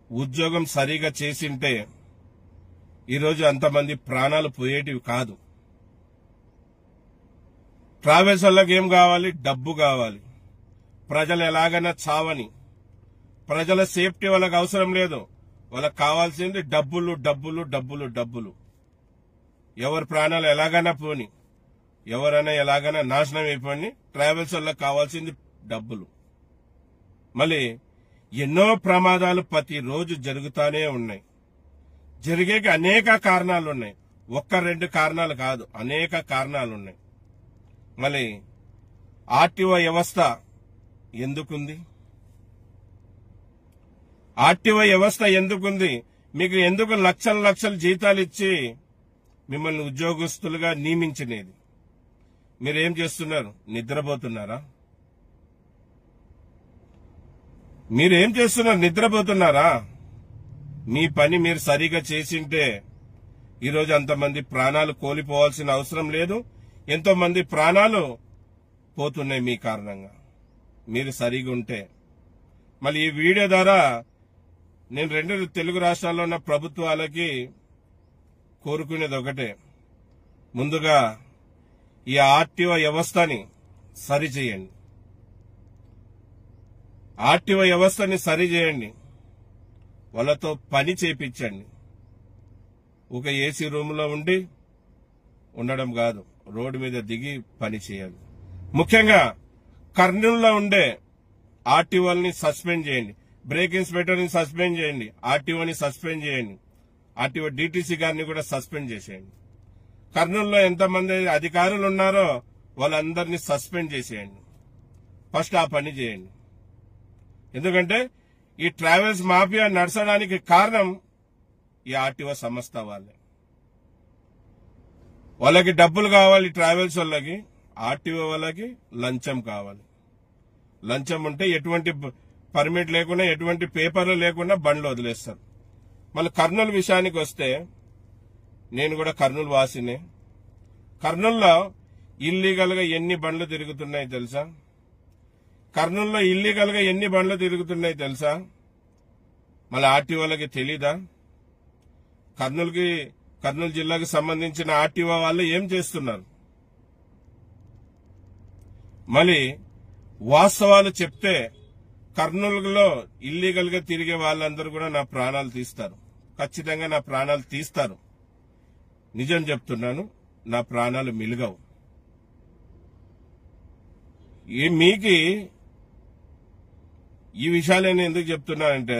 ఉద్యోగం సరిగా చేసింటే ఈరోజు అంతమంది ప్రాణాలు పోయేటివి కాదు. ట్రావెల్స్ వాళ్ళకి ఏం కావాలి? డబ్బు కావాలి. ప్రజలు ఎలాగైనా చావని, ప్రజల సేఫ్టీ వాళ్ళకి అవసరం లేదు. వాళ్ళకి కావాల్సింది డబ్బులు డబ్బులు డబ్బులు డబ్బులు. ఎవరి ప్రాణాలు ఎలాగైనా పోని, ఎవరైనా ఎలాగైనా నాశనం అయిపోయి, ట్రావెల్స్ వాళ్ళకి కావాల్సింది డబ్బులు. మళ్ళీ ఎన్నో ప్రమాదాలు ప్రతిరోజు జరుగుతూనే ఉన్నాయి. జరిగేకి అనేక కారణాలున్నాయి. ఒక్క రెండు కారణాలు కాదు, అనేక కారణాలున్నాయి. మళ్ళీ ఆర్టీఓ వ్యవస్థ ఎందుకుంది? ఆర్టీఓ వ్యవస్థ ఎందుకుంది? మీకు ఎందుకు లక్షల లక్షల జీతాలు ఇచ్చి మిమ్మల్ని ఉద్యోగస్తులుగా నియమించినది? మీరేం చేస్తున్నారు? నిద్రపోతున్నారా? మీరేం చేస్తున్నారు? నిద్రపోతున్నారా? మీ పని మీరు సరిగా చేసింటే ఈరోజు అంతమంది ప్రాణాలు కోల్పోవాల్సిన అవసరం లేదు. ఎంతో మంది ప్రాణాలు పోతున్నాయి మీ కారణంగా, మీరు సరిగా ఉంటే. మళ్ళీ ఈ వీడియో ద్వారా నేను 2 తెలుగు రాష్ట్రాల్లో ఉన్న ప్రభుత్వాలకి కోరుకునేది ఒకటే, ముందుగా ఈ ఆర్టీఓ వ్యవస్థని సరిచేయండి. ఆర్టీఓ వ్యవస్థని సరిచేయండి. వాళ్ళతో పని చేయించండి. ఒక ఏసీ రూమ్లో ఉండడం కాదు, రోడ్డు మీద దిగి పని చేయాలి. ముఖ్యంగా కర్నూలులో ఉండే ఆర్టీఓని సస్పెండ్ చేయండి. బ్రేక్ ఇన్స్పెక్టర్ని సస్పెండ్ చేయండి. ఆర్టీఓని సస్పెండ్ చేయండి. ఆర్టీఓ డీటీసీ గారిని కూడా సస్పెండ్ చేసేయండి. కర్నూలులో ఎంతమంది అధికారులు ఉన్నారో వాళ్ళందరినీ సస్పెండ్ చేసేయండి. ఫస్ట్ ఆ పని చేయండి. ఎందుకంటే ఈ ట్రావెల్స్ మాఫియా నడచడానికి కారణం ఈ ఆర్టీఓ సంస్థ వాళ్ళే. వాళ్ళకి డబ్బులు కావాలి, ట్రావెల్స్ వాళ్ళకి. ఆర్టీఓ వాళ్ళకి లంచం కావాలి. లంచం ఉంటే ఎటువంటి పర్మిట్ లేకుండా, ఎటువంటి పేపర్లు లేకుండా బండ్లు వదిలేస్తారు. మళ్ళీ కర్నూలు విషయానికి వస్తే, నేను కూడా కర్నూలు వాసినే. కర్నూలులో ఇల్లీగల్ గా ఎన్ని బండ్లు తిరుగుతున్నాయి తెలుసా? కర్నూలులో ఇల్లీగల్ గా ఎన్ని బండ్లు తిరుగుతున్నాయి తెలుసా? మళ్ళీ ఆర్టీఓలకి తెలీదా? కర్నూలు జిల్లాకు సంబంధించిన ఆర్టీఓ వాళ్ళు ఏం చేస్తున్నారు? మళ్ళీ వాస్తవాలు చెప్తే కర్నూలులో ఇల్లీగల్ గా తిరిగే వాళ్ళందరూ కూడా నా ప్రాణాలు తీస్తారు. ఖచ్చితంగా నా ప్రాణాలు తీస్తారు. నిజం చెప్తున్నాను, నా ప్రాణాలు మిలుగవు. మీకు ఈ విషయాలు నేను ఎందుకు చెప్తున్నానంటే,